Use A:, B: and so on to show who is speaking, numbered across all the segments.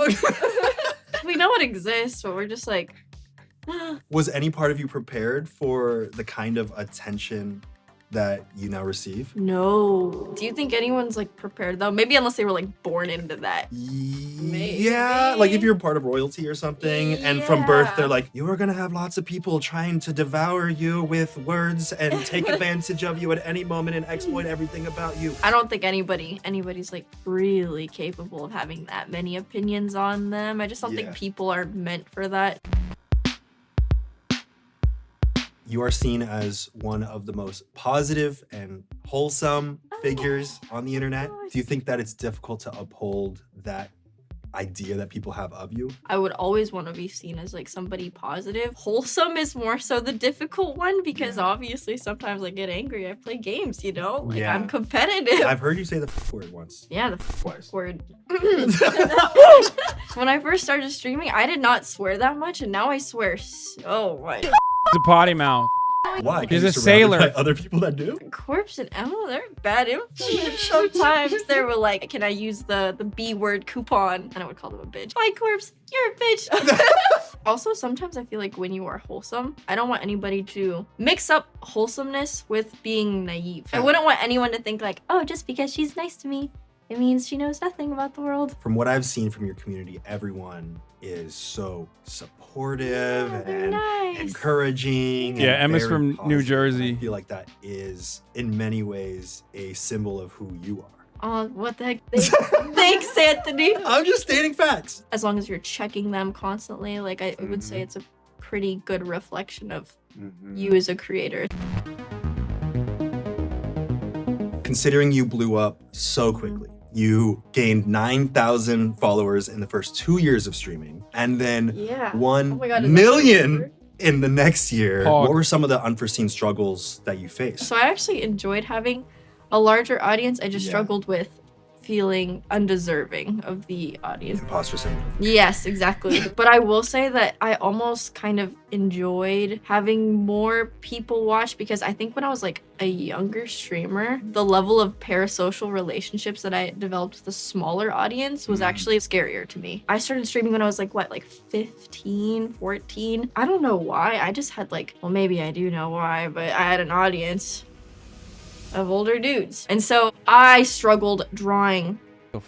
A: know.
B: We know it exists, but we're just like...
A: Was any part of you prepared for the kind of attention that you now receive?
B: No. Do you think anyone's like prepared though? Maybe unless they were like born into that.
A: Yeah, like if you're part of royalty or something, and from birth they're like, you are gonna have lots of people trying to devour you with words and take advantage of you at any moment and exploit everything about you.
B: I don't think anybody's like really capable of having that many opinions on them. I just don't think people are meant for that.
A: You are seen as one of the most positive and wholesome figures on the internet. Do you think that it's difficult to uphold that idea that people have of you?
B: I would always want to be seen as like somebody positive. Wholesome is more so the difficult one because obviously sometimes I get angry. I play games, you know? Like I'm competitive.
A: I've heard you say the word once.
B: Yeah, the word. When I first started streaming, I did not swear that much, and now I swear so much.
C: He's a potty mouth.
A: Why?
C: He's a
A: surrounded
C: sailor.
A: by other people that do?
B: Corpse and Emma, they're bad influence. Sometimes they were like, can I use the B word coupon? And I would call them a bitch. Bye, Corpse, you're a bitch. Also, sometimes I feel like when you are wholesome, I don't want anybody to mix up wholesomeness with being naive. I wouldn't want anyone to think like, oh, just because she's nice to me, it means she knows nothing about the world.
A: From what I've seen from your community, everyone is so supportive and encouraging.
C: Yeah,
A: and
C: Emma's
A: very
C: from
A: positive.
C: New Jersey.
A: I feel like that is, in many ways, a symbol of who you are.
B: Oh, what the heck? Thanks, Anthony.
A: I'm just stating facts.
B: As long as you're checking them constantly, like I would say it's a pretty good reflection of you as a creator.
A: Considering you blew up so quickly, you gained 9,000 followers in the first 2 years of streaming, and then 1 million in the next year. What were some of the unforeseen struggles that you faced?
B: So I actually enjoyed having a larger audience. I just struggled with feeling undeserving of the audience.
A: Imposter syndrome.
B: Yes, exactly. But I will say that I almost kind of enjoyed having more people watch because I think when I was like a younger streamer, the level of parasocial relationships that I developed with a smaller audience was actually scarier to me. I started streaming when I was like, what, like 15, 14? I don't know why. I just had like, well, maybe I do know why, but I had an audience of older dudes. And so I struggled drawing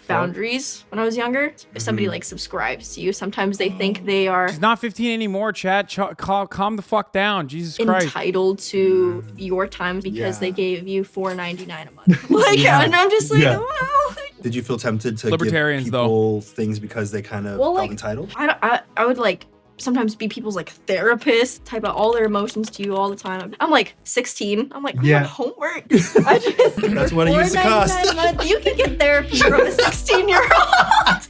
B: boundaries when I was younger. If somebody like subscribes to you, sometimes they think they are
C: She's not 15 anymore, Chad. Calm the fuck down. Jesus Christ.
B: entitled to your time because they gave you $4.99 a month. Like, and I'm just like, well.
A: Did you feel tempted to
C: Libertarians,
A: give people things because they kind of felt entitled?
B: I would like sometimes be people's like therapist, type out all their emotions to you all the time. I'm like 16. I'm like, I have homework. I just,
A: that's what it used to cost.
B: You can get therapy from a 16-year-old.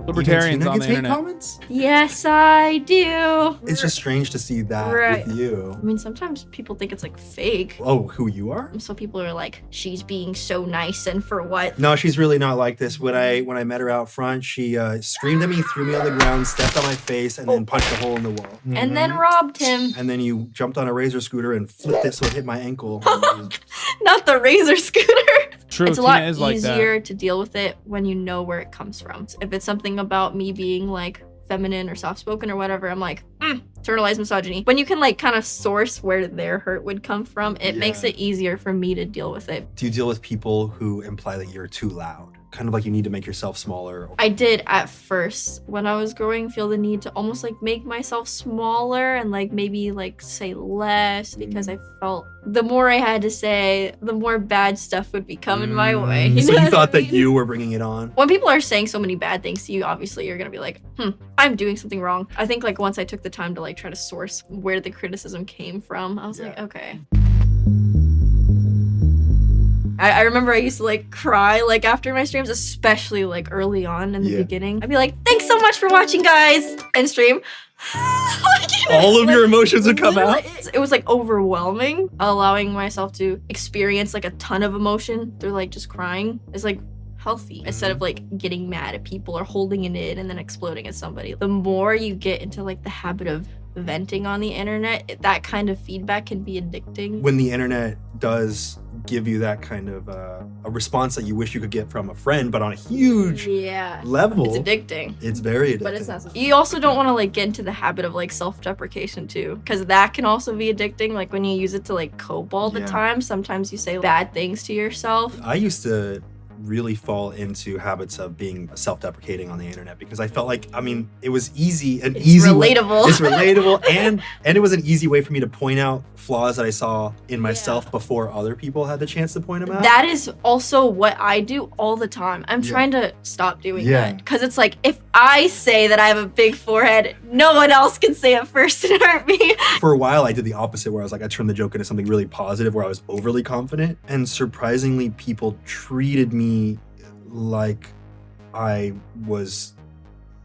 C: Libertarians on the internet.
A: Comments?
B: Yes, I do.
A: It's just strange to see that with you.
B: I mean, sometimes people think it's like fake.
A: Oh, who you are?
B: So people are like, she's being so nice and for what?
A: No, she's really not like this. When I met her out front, she screamed at me, threw me on the ground, stepped on my face, and then punched a hole in the wall.
B: And then robbed him.
A: And then you jumped on a razor scooter and flipped it so it hit my ankle.
B: Not the razor scooter.
C: True,
B: it's a lot
C: is like
B: easier to deal with it when you know where it comes from. If it's something about me being like feminine or soft-spoken or whatever, I'm like, internalized misogyny. When you can like kind of source where their hurt would come from, it makes it easier for me to deal with it.
A: Do you deal with people who imply that you're too loud? Kind of like you need to make yourself smaller?
B: I did at first. When I was growing, feel the need to almost like make myself smaller and like maybe like say less because I felt the more I had to say, the more bad stuff would be coming my way.
A: So you thought that you were bringing it on?
B: When people are saying so many bad things to you, obviously you're gonna be like, I'm doing something wrong. I think like once I took the time to like try to source where the criticism came from, I was like, okay. I remember I used to like cry like after my streams, especially like early on in the beginning. I'd be like, thanks so much for watching, guys, and stream.
A: All of your emotions would come out?
B: It was like overwhelming. Allowing myself to experience like a ton of emotion through like just crying is like healthy instead of like getting mad at people or holding it in and then exploding at somebody. The more you get into like the habit of venting on the internet, that kind of feedback can be addicting.
A: When the internet does give you that kind of a response that you wish you could get from a friend, but on a huge level.
B: It's addicting.
A: It's very addicting.
B: But it's not. You also don't want to like get into the habit of like self-deprecation too, because that can also be addicting. Like when you use it to like cope all the time, sometimes you say bad things to yourself.
A: I used to really fall into habits of being self-deprecating on the internet because I felt like, I mean, it was easy, it's relatable. It's relatable, and it was an easy way for me to point out flaws that I saw in myself before other people had the chance to point them out.
B: That is also what I do all the time. I'm trying to stop doing that because it's like, if I say that I have a big forehead, no one else can say it first and hurt me.
A: For a while, I did the opposite where I was like, I turned the joke into something really positive where I was overly confident, and surprisingly, people treated me like I was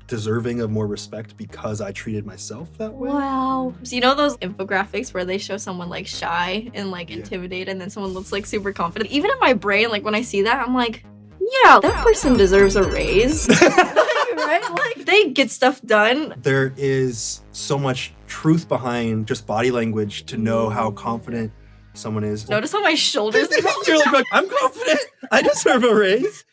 A: deserving of more respect because I treated myself that way.
B: Wow. So you know those infographics where they show someone like shy and like intimidated and then someone looks like super confident? Even in my brain, like when I see that, I'm like, yeah, that person deserves a raise. Right? Like they get stuff done.
A: There is so much truth behind just body language to know how confident someone is.
B: Notice how my shoulders
A: You're like, I'm confident. I deserve a raise.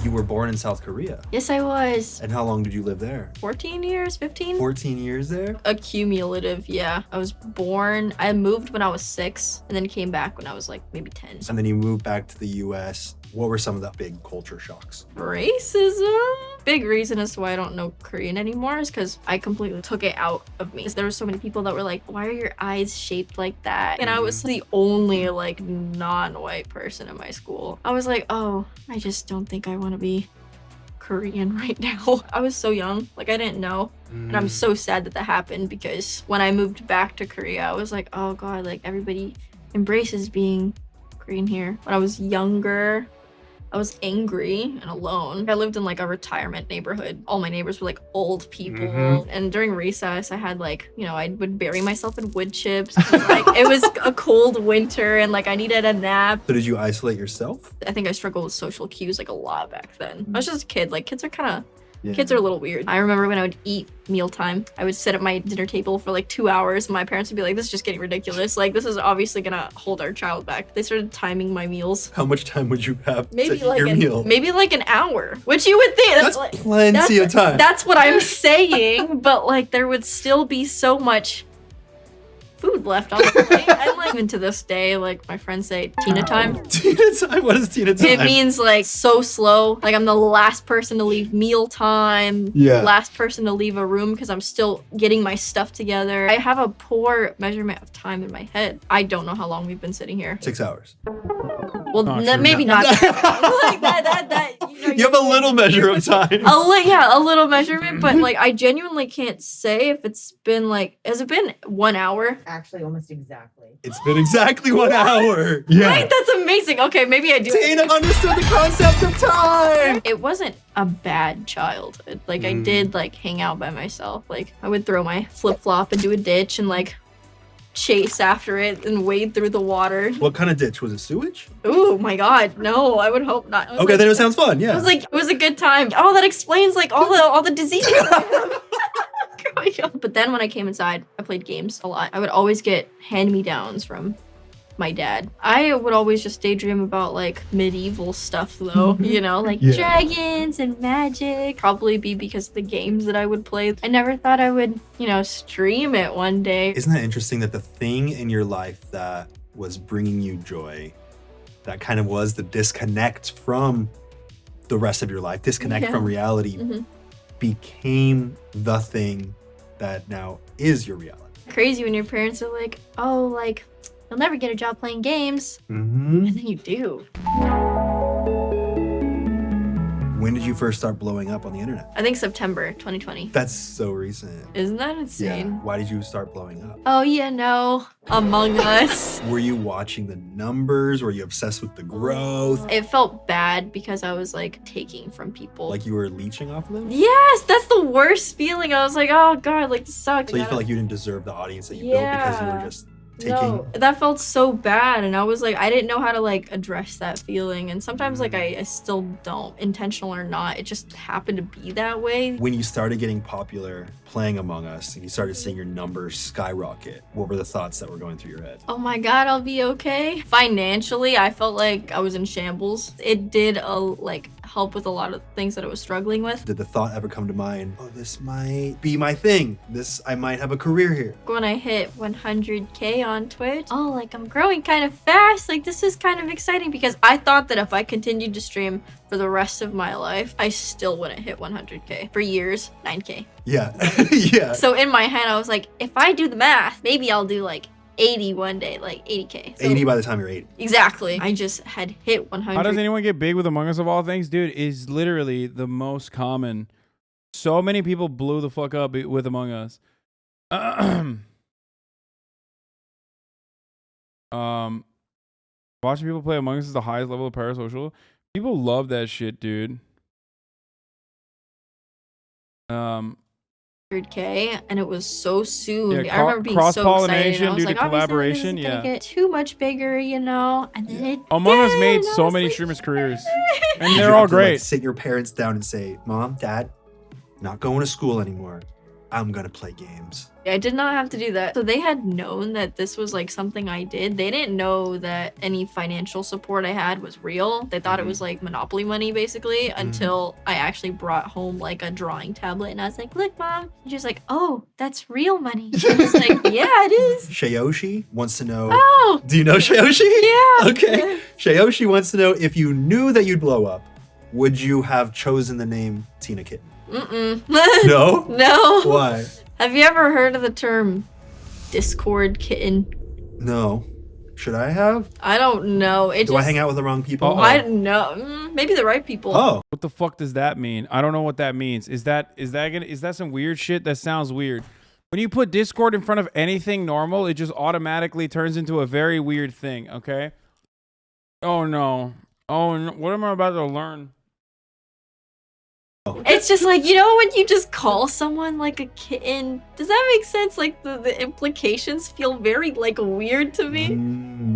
A: You were born in South Korea.
B: Yes, I was.
A: And how long did you live there?
B: 14 years, 15?
A: 14 years there?
B: Accumulative, yeah. I was born, I moved when I was 6 and then came back when I was like maybe 10.
A: And then you moved back to the US. What were some of the big culture shocks?
B: Racism. Big reason as to why I don't know Korean anymore is because I completely took it out of me. There were so many people that were like, why are your eyes shaped like that? And I was the only like non-white person in my school. I was like, oh, I just don't think I want to be Korean right now. I was so young, like I didn't know. And I'm so sad that that happened because when I moved back to Korea, I was like, oh God, like everybody embraces being Korean here. When I was younger, I was angry and alone. I lived in like a retirement neighborhood. All my neighbors were like old people. And during recess, I had like, you know, I would bury myself in wood chips. Like it was a cold winter and like I needed a nap.
A: So did you isolate yourself?
B: I think I struggled with social cues like a lot back then. I was just a kid. Like kids are kind of kids are a little weird. I remember when I would eat mealtime, I would sit at my dinner table for like 2 hours and my parents would be like, this is just getting ridiculous. Like, this is obviously gonna hold our child back. They started timing my meals.
A: How much time would you have
B: maybe
A: to
B: like
A: eat your meal?
B: Maybe like an hour, which you would think.
A: That's like, plenty of time.
B: That's what I'm saying, but like there would still be so much food left on the plate. And like even to this day, like my friends say Tina time.
A: Tina time? What is Tina time?
B: It means like so slow. Like I'm the last person to leave meal time. Last person to leave a room because I'm still getting my stuff together. I have a poor measurement of time in my head. I don't know how long we've been sitting here.
A: 6 hours.
B: Well, maybe not. Like that
A: you have a little measure of time.
B: A little measurement, but like I genuinely can't say if it's been like, has it been 1 hour?
D: Actually, almost exactly.
A: It's been exactly 1 hour.
B: Yeah. Right? That's amazing. Okay, maybe I do.
A: Tina understood the concept of time.
B: It wasn't a bad childhood. Like I did like hang out by myself. Like I would throw my flip-flop into a ditch and like chase after it and wade through the water.
A: What kind of ditch? Was it sewage?
B: Oh my God, no, I would hope not.
A: Okay, like, then it sounds fun, yeah.
B: It was a good time. Oh, that explains like all the diseases growing up. But then when I came inside, I played games a lot. I would always get hand-me-downs from my dad. I would always just daydream about like medieval stuff though, you know, like dragons and magic. Probably be because of the games that I would play. I never thought I would, you know, stream it one day.
A: Isn't that interesting that the thing in your life that was bringing you joy, that kind of was the disconnect from the rest of your life, disconnect from reality, became the thing that now is your reality.
B: Crazy when your parents are like, oh, like, you'll never get a job playing games. And then you do.
A: When did you first start blowing up on the internet?
B: I think September 2020.
A: That's so recent.
B: Isn't that insane?
A: Yeah. Why did you start blowing up?
B: Oh, yeah, no. Among Us.
A: Were you watching the numbers? Were you obsessed with the growth?
B: It felt bad because I was like taking from people.
A: Like you were leeching off of them?
B: Yes, that's the worst feeling. I was like, oh God, like this sucks.
A: So you felt like you didn't deserve the audience that you built because you were just
B: No, that felt so bad, and I was like, I didn't know how to like address that feeling, and sometimes like I still don't, intentional or not, it just happened to be that way.
A: When you started getting popular playing Among Us and you started seeing your numbers skyrocket, what were the thoughts that were going through your head?
B: Oh my god, I'll be okay. Financially, I felt like I was in shambles. It did like help with a lot of things that I was struggling with.
A: Did the thought ever come to mind, oh, this might be my thing, I might have a career here?
B: When I hit 100K on Twitch, oh, like I'm growing kind of fast, like this is kind of exciting, because I thought that if I continued to stream for the rest of my life, I still wouldn't hit 100K. For years, 9K.
A: Yeah. Yeah.
B: So in my head, I was like, if I do the math, maybe I'll do like 80 one day, like 80K. So
A: 80 by the time you're 80.
B: Exactly. I just had hit 100.
C: How does anyone get big with Among Us of all things? Dude, is literally the most common. So many people blew the fuck up with Among Us. Watching people play Among Us is the highest level of parasocial. People love that shit, dude.
B: 100K, and it was so soon.
C: Yeah,
B: I remember being so excited.
C: Cross-pollination
B: I was
C: due
B: like,
C: to collaboration,
B: this is gonna get too much bigger, you know? And then it
C: Among Us
B: did,
C: made
B: and I
C: so
B: was
C: many
B: like,
C: streamers' careers. And
A: Did
C: they're
A: you
C: all
A: have to, like,
C: great.
A: sit your parents down and say, Mom, Dad, not going to school anymore. I'm gonna play games.
B: I did not have to do that. So they had known that this was like something I did. They didn't know that any financial support I had was real. They thought it was like Monopoly money, basically, until I actually brought home like a drawing tablet, and I was like, look, Mom. And she was like, oh, that's real money. I was like, yeah, it is.
A: Shayoshi wants to know.
B: Oh.
A: Do you know Shayoshi?
B: Yeah.
A: Okay. Shayoshi wants to know, if you knew that you'd blow up, would you have chosen the name Tina Kitten?
B: Mm-mm.
A: No?
B: No.
A: Why?
B: Have you ever heard of the term Discord kitten?
A: No. Should I have?
B: I don't know.
A: Do I hang out with the wrong people?
B: I don't know. Maybe the right people.
A: Oh.
C: What the fuck does that mean? I don't know what that means. Is that some weird shit? That sounds weird. When you put Discord in front of anything normal, it just automatically turns into a very weird thing, okay? Oh no. Oh no. What am I about to learn?
B: It's just like, you know, when you just call someone like a kitten, does that make sense? Like the implications feel very like weird to me.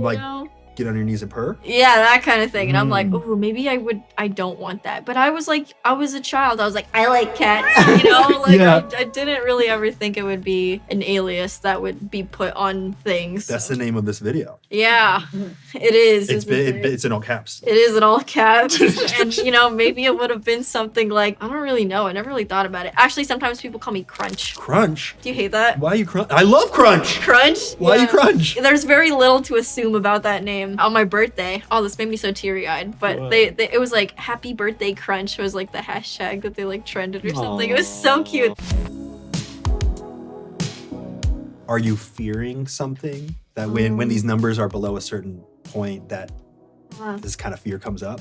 A: Like,
B: you know?
A: get on your knees and purr?
B: Yeah, that kind of thing. And I'm like, oh, maybe I don't want that. But I was like, I was a child. I was like, I like cats, you know? Like,
A: Yeah.
B: I didn't really ever think it would be an alias that would be put on things.
A: That's the name of this video.
B: Yeah, it is.
A: It's in all caps.
B: It is in all caps. And, you know, maybe it would have been something like, I don't really know. I never really thought about it. Actually, sometimes people call me Crunch.
A: Crunch?
B: Do you hate that?
A: Why are you Crunch? I love Crunch!
B: Crunch?
A: Why are you Crunch?
B: There's very little to assume about that name. On my birthday, oh, this made me so teary-eyed, but it was like, happy birthday Crunch was like the hashtag that they like trended or something. It was so cute.
A: Are you fearing something that when these numbers are below a certain point that this kind of fear comes up?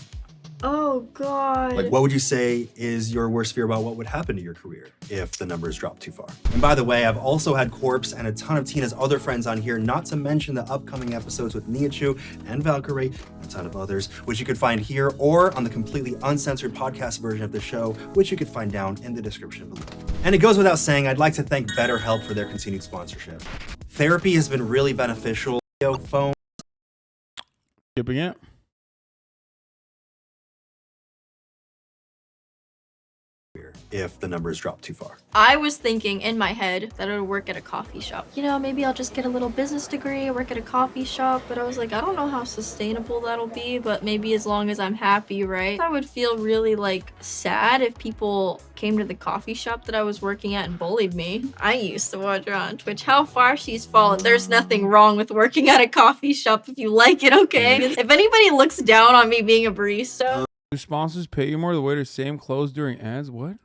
B: Oh god.
A: Like, what would you say is your worst fear about what would happen to your career if the numbers drop too far? And by the way, I've also had Corpse and a ton of Tina's other friends on here, not to mention the upcoming episodes with Niachu and Valkyrie, and a ton of others, which you could find here or on the completely uncensored podcast version of the show, which you could find down in the description below. And it goes without saying, I'd like to thank BetterHelp for their continued sponsorship. Therapy has been really beneficial. Phone.
C: Skipping it.
A: If the numbers drop too far.
B: I was thinking in my head that I would work at a coffee shop. You know, maybe I'll just get a little business degree, work at a coffee shop, but I was like, I don't know how sustainable that'll be, but maybe as long as I'm happy, right? I would feel really like sad if people came to the coffee shop that I was working at and bullied me. I used to watch her on Twitch. How far she's fallen. There's nothing wrong with working at a coffee shop if you like it, okay? If anybody looks down on me being a barista.
C: Do sponsors pay you more to wear the same clothes during ads? What?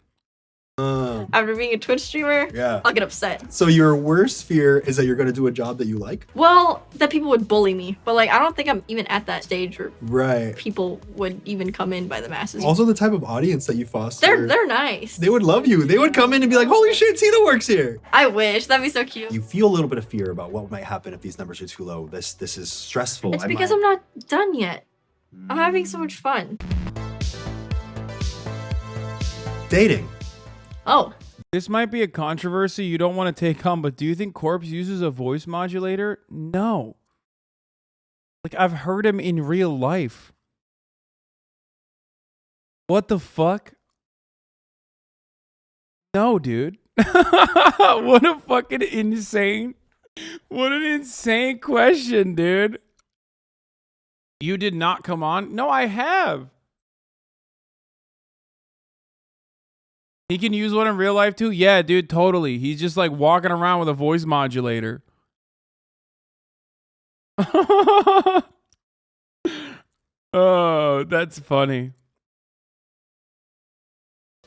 B: After being a Twitch streamer,
A: yeah,
B: I'll get upset.
A: So your worst fear is that you're going to do a job that you like?
B: Well, that people would bully me, but like I don't think I'm even at that stage where people would even come in by the masses.
A: Also, the type of audience that you foster.
B: They're nice.
A: They would love you. They would come in and be like, "Holy shit, Tina works here."
B: I wish. That'd be so cute.
A: You feel a little bit of fear about what might happen if these numbers are too low. This is stressful.
B: It's because I'm not done yet. I'm having so much fun.
A: Dating.
B: Oh.
C: This might be a controversy you don't want to take on, but do you think Corpse uses a voice modulator? No. Like, I've heard him in real life. What the fuck? No, dude. What a fucking insane. What an insane question, dude. You did not come on? No, I have. He can use one in real life too? Yeah, dude, totally. He's just like walking around with a voice modulator. Oh, that's funny.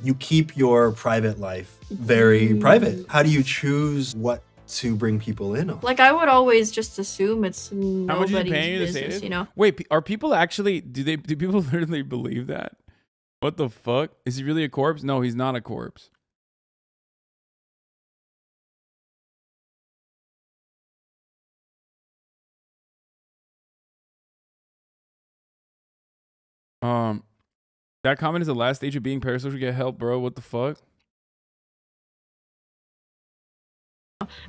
A: You keep your private life very private. How do you choose what to bring people in on?
B: Like, I would always just assume it's
C: How much
B: nobody's
C: are you paying you to say
B: business,
C: this?
B: you know?
C: Wait, are people actually, do people literally believe that? What the fuck? Is he really a corpse? No, he's not a corpse. That comment is the last stage of being parasocial. Get help, bro. What the fuck?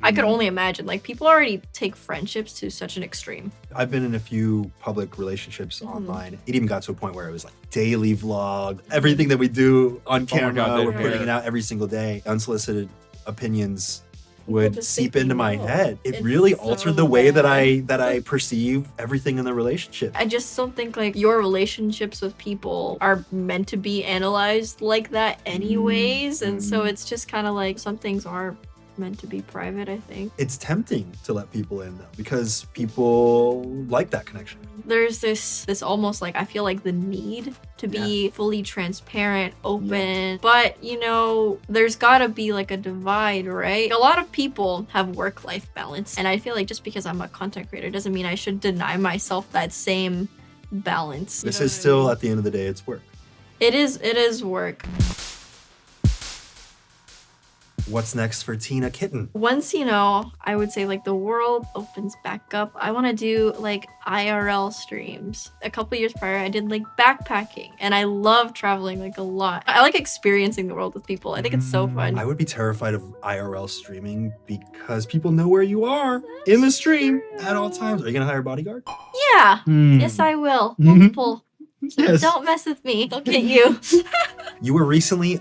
B: I could only imagine. Like, people already take friendships to such an extreme.
A: I've been in a few public relationships online. It even got to a point where it was like daily vlog. Everything that we do on camera,
C: God,
A: we're putting it out every single day. Unsolicited opinions would
B: just
A: seep
B: think
A: into my
B: no.
A: head. It
B: It's
A: really
B: so
A: altered the way that
B: bad.
A: I perceive everything in the relationship.
B: I just don't think like your relationships with people are meant to be analyzed like that anyways. And so it's just kind of like some things are meant to be private, I think.
A: It's tempting to let people in though, because people like that connection.
B: There's this almost like, I feel like the need to be fully transparent, open, but you know, there's gotta be like a divide, right? A lot of people have work-life balance, and I feel like just because I'm a content creator doesn't mean I should deny myself that same balance.
A: This is still, at the end of the day, it's work.
B: It is work.
A: What's next for Tina Kitten?
B: Once, you know, I would say like the world opens back up, I want to do like IRL streams. A couple years prior, I did like backpacking, and I love traveling like a lot. I like experiencing the world with people. I think it's so fun.
A: I would be terrified of IRL streaming because people know where you are in the stream at all times. Are you gonna hire a bodyguard?
B: Yeah. Yes, I will. Multiple. So
A: Yes.
B: don't mess with me. They'll get you.
A: You were recently